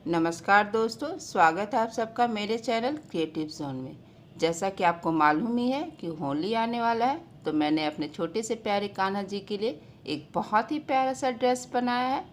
नमस्कार दोस्तों, स्वागत है आप सबका मेरे चैनल क्रिएटिव जोन में। जैसा कि आपको मालूम ही है कि होली आने वाला है, तो मैंने अपने छोटे से प्यारे कान्हा जी के लिए एक बहुत ही प्यारा सा ड्रेस बनाया है,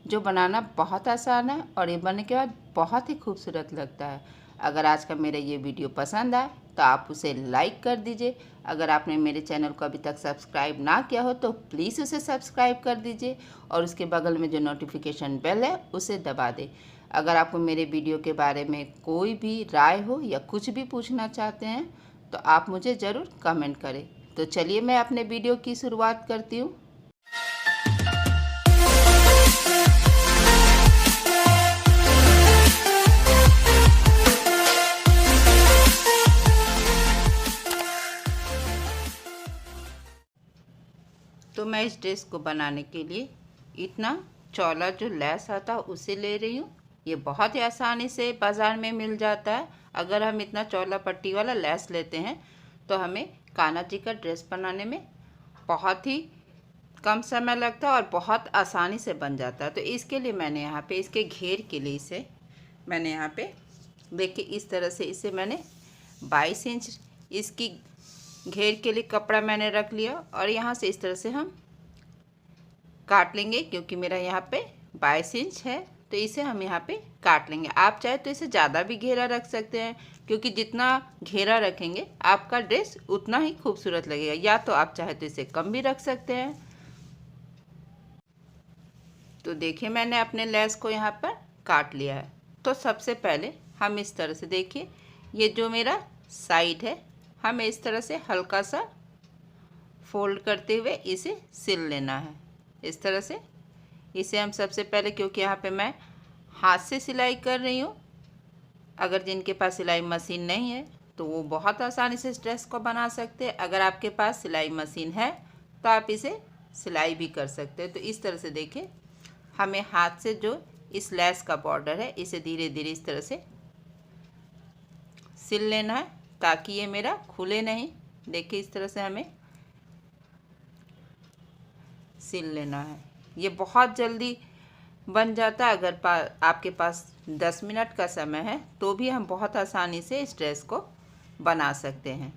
जो बनाना बहुत आसान है और ये बनने के बाद बहुत ही खूबसूरत लगता है। अगर आज का मेरा ये वीडियो पसंद आए तो आप उसे लाइक कर दीजिए। अगर आपने मेरे चैनल को अभी तक सब्सक्राइब ना किया हो तो प्लीज़ उसे सब्सक्राइब कर दीजिए और उसके बगल में जो नोटिफिकेशन बेल है उसे दबा दें। अगर आपको मेरे वीडियो के बारे में कोई भी राय हो या कुछ भी पूछना चाहते हैं तो आप मुझे ज़रूर कमेंट करें। तो चलिए मैं अपने वीडियो की शुरुआत करती हूँ। तो मैं इस ड्रेस को बनाने के लिए इतना चौला जो लेस आता है उसे ले रही हूँ। ये बहुत ही आसानी से बाज़ार में मिल जाता है। अगर हम इतना चौला पट्टी वाला लेस लेते हैं तो हमें कान्हा जी का ड्रेस बनाने में बहुत ही कम समय लगता है और बहुत आसानी से बन जाता है। तो इसके लिए मैंने यहाँ पे इसके घेर के लिए इसे मैंने यहाँ पे देखिए इस तरह से इसे मैंने 22 इंच इसकी घेर के लिए कपड़ा मैंने रख लिया और यहाँ से इस तरह से हम काट लेंगे, क्योंकि मेरा यहाँ पे 22 इंच है तो इसे हम यहाँ पे काट लेंगे। आप चाहे तो इसे ज़्यादा भी घेरा रख सकते हैं, क्योंकि जितना घेरा रखेंगे आपका ड्रेस उतना ही खूबसूरत लगेगा। या तो आप चाहे तो इसे कम भी रख सकते हैं। तो देखिए मैंने अपने लेस को यहाँ पर काट लिया है। तो सबसे पहले हम इस तरह से देखिए ये जो मेरा साइड है हमें इस तरह से हल्का सा फोल्ड करते हुए इसे सिल लेना है। इस तरह से इसे हम सबसे पहले, क्योंकि यहाँ पे मैं हाथ से सिलाई कर रही हूँ, अगर जिनके पास सिलाई मशीन नहीं है तो वो बहुत आसानी से इस ड्रेस को बना सकते हैं। अगर आपके पास सिलाई मशीन है तो आप इसे सिलाई भी कर सकते हैं। तो इस तरह से देखिए हमें हाथ से जो इस लेस का बॉर्डर है इसे धीरे धीरे इस तरह से सिल लेना है ताकि ये मेरा खुले नहीं। देखिए इस तरह से हमें सिल लेना है। ये बहुत जल्दी बन जाता है। अगर आपके पास 10 मिनट का समय है तो भी हम बहुत आसानी से इस ड्रेस को बना सकते हैं।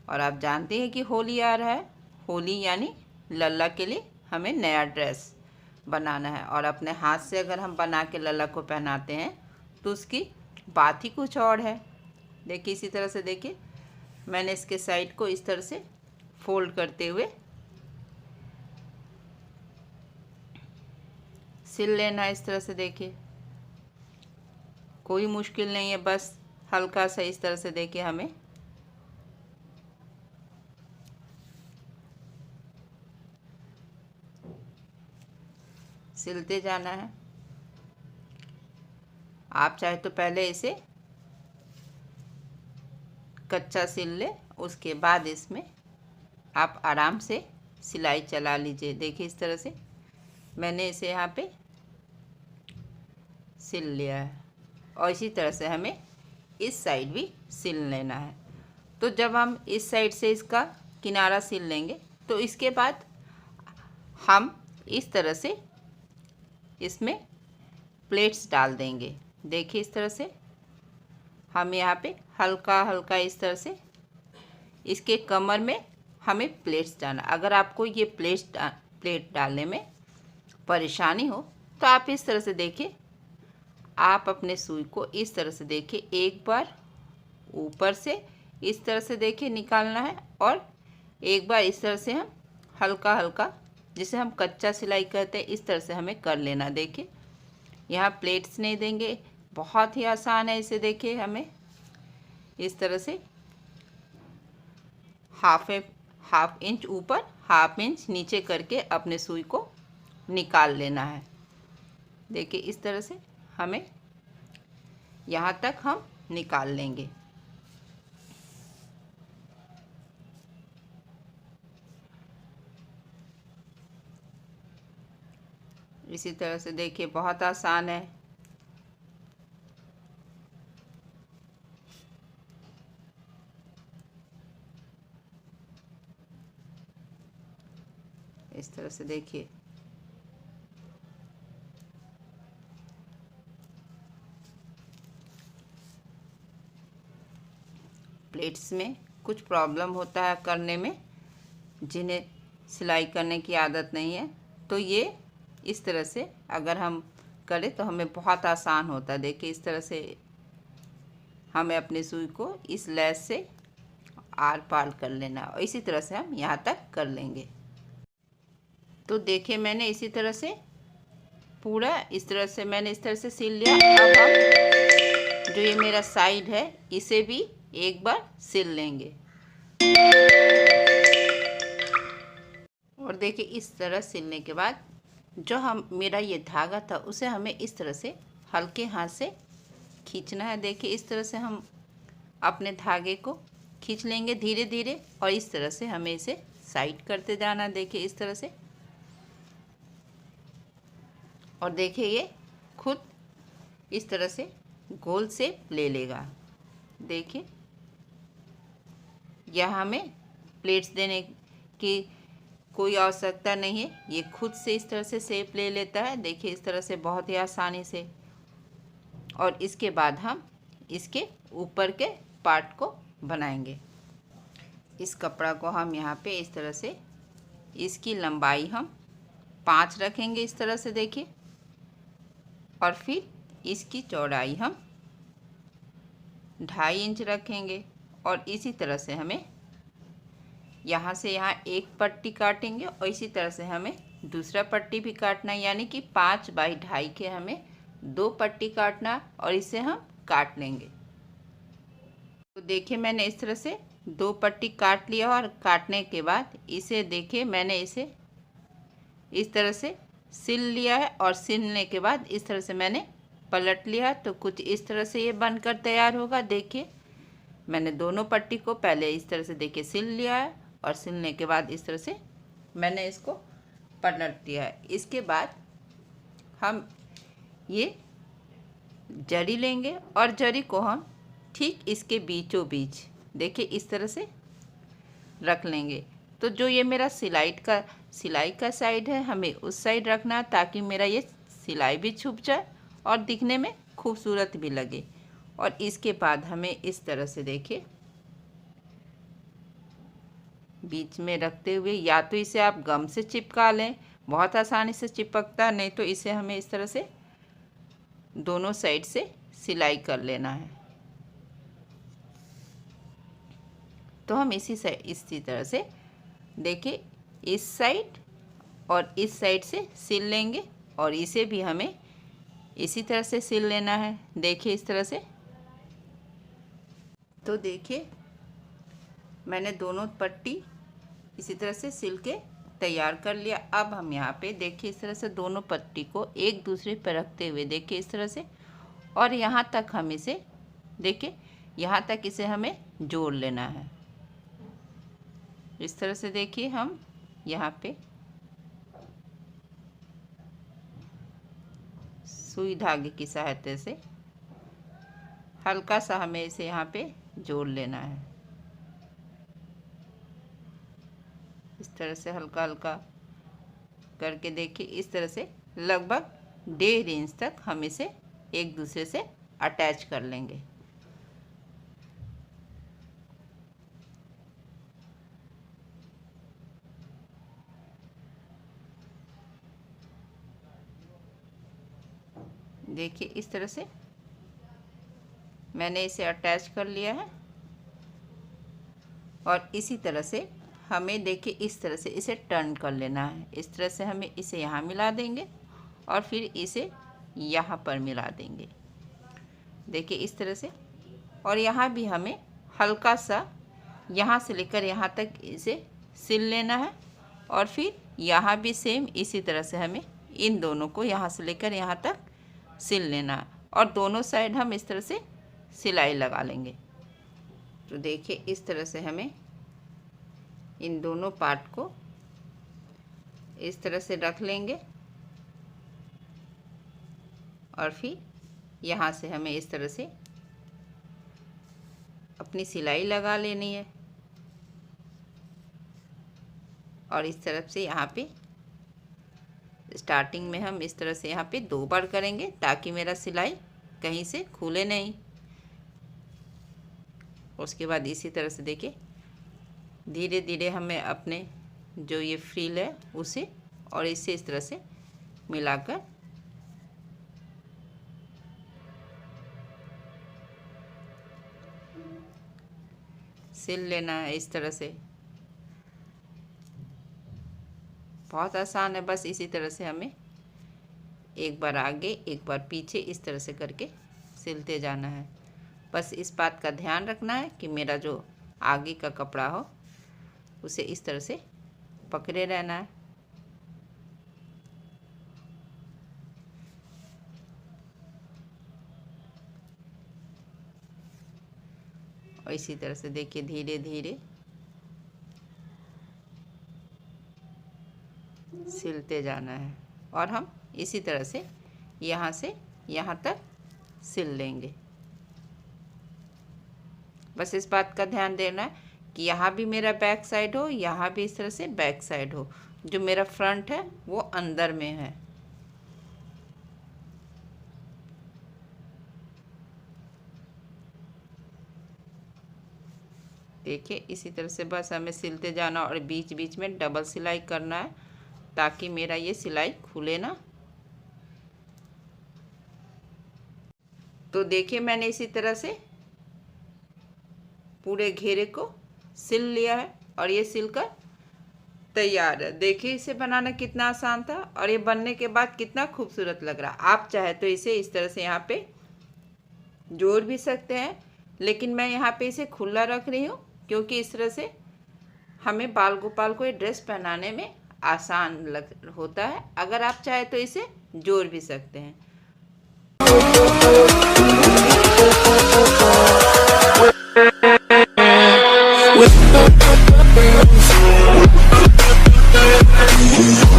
और आप जानते हैं कि होली आ रहा है। होली यानी लल्ला के लिए हमें नया ड्रेस बनाना है और अपने हाथ से अगर हम बना के लल्ला को पहनाते हैं तो उसकी बात ही कुछ और है। देखिए इसी तरह से देखिए मैंने इसके साइड को इस तरह से फोल्ड करते हुए सिल लेना है। इस तरह से देखिए कोई मुश्किल नहीं है, बस हल्का सा इस तरह से देखिए हमें सिलते जाना है। आप चाहे तो पहले इसे कच्चा सिल ले, उसके बाद इसमें आप आराम से सिलाई चला लीजिए। देखिए इस तरह से मैंने इसे यहाँ पे सिल लिया है और इसी तरह से हमें इस साइड भी सिल लेना है। तो जब हम इस साइड से इसका किनारा सिल लेंगे तो इसके बाद हम इस तरह से इसमें प्लेट्स डाल देंगे। देखिए इस तरह से हम यहाँ पे हल्का हल्का इस तरह से इसके कमर में हमें प्लेट्स डालना। अगर आपको ये प्लेट डालने में परेशानी हो तो आप इस तरह से देखिए, आप अपने सुई को इस तरह से देखिए एक बार ऊपर से इस तरह से देखिए निकालना है और एक बार इस तरह से हम हल्का हल्का, जिसे हम कच्चा सिलाई कहते हैं, इस तरह से हमें कर लेना। देखिए यहाँ प्लेट्स नहीं देंगे, बहुत ही आसान है। इसे देखिए हमें इस तरह से हाफ इंच ऊपर हाफ इंच नीचे करके अपने सुई को निकाल लेना है। देखिए इस तरह से हमें यहाँ तक हम निकाल लेंगे। इसी तरह से देखिए बहुत आसान है। इस तरह से देखिए प्लेट्स में कुछ प्रॉब्लम होता है करने में, जिन्हें सिलाई करने की आदत नहीं है, तो ये इस तरह से अगर हम करें तो हमें बहुत आसान होता है। देखिए इस तरह से हमें अपनी सुई को इस लैस से आर पार कर लेना और इसी तरह से हम यहाँ तक कर लेंगे। तो देखिए मैंने इसी तरह से पूरा इस तरह से मैंने इस तरह से सिल लिया। अब हम जो ये मेरा साइड है इसे भी एक बार सिल लेंगे और देखिए इस तरह सिलने के बाद जो हम मेरा ये धागा था उसे हमें इस तरह से हल्के हाथ से खींचना है। देखिए इस तरह से हम अपने धागे को खींच लेंगे धीरे धीरे और इस तरह से हमें इसे साइड करते जाना। देखिए इस तरह से, और देखिए ये खुद इस तरह से गोल शेप ले लेगा। देखिए यहाँ हमें प्लेट्स देने की कोई आवश्यकता नहीं है, ये खुद से इस तरह से शेप ले लेता है। देखिए इस तरह से बहुत ही आसानी से। और इसके बाद हम इसके ऊपर के पार्ट को बनाएंगे। इस कपड़ा को हम यहाँ पे इस तरह से, इसकी लंबाई हम 5 रखेंगे इस तरह से देखिए, और फिर इसकी चौड़ाई हम 2.5 इंच रखेंगे और इसी तरह से हमें यहाँ से यहाँ एक पट्टी काटेंगे और इसी तरह से हमें दूसरा पट्टी भी काटना है, यानी कि 5 बाई 2.5 के हमें 2 पट्टी काटना और इसे हम काट लेंगे। तो देखिए मैंने इस तरह से 2 पट्टी काट लिया और काटने के बाद इसे देखिए मैंने इसे इस तरह से सिल लिया है और सिलने के बाद इस तरह से मैंने पलट लिया, तो कुछ इस तरह से ये बनकर तैयार होगा। देखिए मैंने दोनों पट्टी को पहले इस तरह से देखिए सिल लिया है और सिलने के बाद इस तरह से मैंने इसको पलट दिया है। इसके बाद हम ये जरी लेंगे और जरी को हम ठीक इसके बीचों बीच देखिए इस तरह से रख लेंगे। तो जो ये मेरा सिलाई का साइड है हमें उस साइड रखना है, ताकि मेरा ये सिलाई भी छुप जाए और दिखने में खूबसूरत भी लगे। और इसके बाद हमें इस तरह से देखिए बीच में रखते हुए, या तो इसे आप गम से चिपका लें, बहुत आसानी से चिपकता, नहीं तो इसे हमें इस तरह से दोनों साइड से सिलाई कर लेना है। तो हम इसी तरह से देखिए इस साइड और इस साइड से सिल लेंगे और इसे भी हमें इसी तरह से सिल लेना है। देखिए इस तरह से। तो देखिए मैंने दोनों पट्टी इसी तरह से सिल के तैयार कर लिया। अब हम यहाँ पे देखिए इस तरह से दोनों पट्टी को एक दूसरे पर रखते हुए देखिए इस तरह से, और यहाँ तक हम इसे देखिए यहाँ तक इसे हमें जोड़ लेना है। इस तरह से देखिए हम यहाँ पे सुई धागे की सहायता से हल्का सा हमें इसे यहाँ पे जोड़ लेना है। इस तरह से हल्का हल्का करके देखिए इस तरह से लगभग 1.5 इंच तक हम इसे एक दूसरे से अटैच कर लेंगे। देखिए इस तरह से मैंने इसे अटैच कर लिया है और इसी तरह से हमें देखिए इस तरह से इसे टर्न कर लेना है। इस तरह से हमें इसे यहाँ मिला देंगे और फिर इसे यहाँ पर मिला देंगे। देखिए इस तरह से, और यहाँ भी हमें हल्का सा यहाँ से लेकर यहाँ तक इसे सिल लेना है और फिर यहाँ भी सेम इसी तरह से हमें इन दोनों को यहाँ से लेकर यहाँ तक सिल लेना है और दोनों साइड हम इस तरह से सिलाई लगा लेंगे। तो देखिए इस तरह से हमें इन दोनों पार्ट को इस तरह से रख लेंगे और फिर यहाँ से हमें इस तरह से अपनी सिलाई लगा लेनी है और इस तरफ से यहाँ पे स्टार्टिंग में हम इस तरह से यहाँ पे 2 बार करेंगे ताकि मेरा सिलाई कहीं से खुले नहीं। उसके बाद इसी तरह से देखिए धीरे धीरे हमें अपने जो ये फ्रिल है उसे और इसे इस तरह से मिलाकर सिल लेना है। इस तरह से बहुत आसान है, बस इसी तरह से हमें एक बार आगे एक बार पीछे इस तरह से करके सिलते जाना है। बस इस बात का ध्यान रखना है कि मेरा जो आगे का कपड़ा हो उसे इस तरह से पकड़े रहना है। और इसी तरह से देखिए धीरे धीरे सिलते जाना है और हम इसी तरह से यहाँ तक सिल लेंगे। बस इस बात का ध्यान देना है कि यहाँ भी मेरा बैक साइड हो, यहाँ भी इस तरह से बैक साइड हो, जो मेरा फ्रंट है वो अंदर में है। देखिए इसी तरह से बस हमें सिलते जाना और बीच बीच में डबल सिलाई करना है ताकि मेरा ये सिलाई खुले ना। तो देखिए मैंने इसी तरह से पूरे घेरे को सिल लिया है और ये सिलकर तैयार है। देखिए इसे बनाना कितना आसान था और ये बनने के बाद कितना खूबसूरत लग रहा है। आप चाहे तो इसे इस तरह से यहाँ पे जोड़ भी सकते हैं, लेकिन मैं यहाँ पे इसे खुला रख रही हूँ क्योंकि इस तरह से हमें बाल गोपाल को ये ड्रेस पहनाने में आसान होता है। अगर आप चाहे तो इसे जोड़ भी सकते हैं।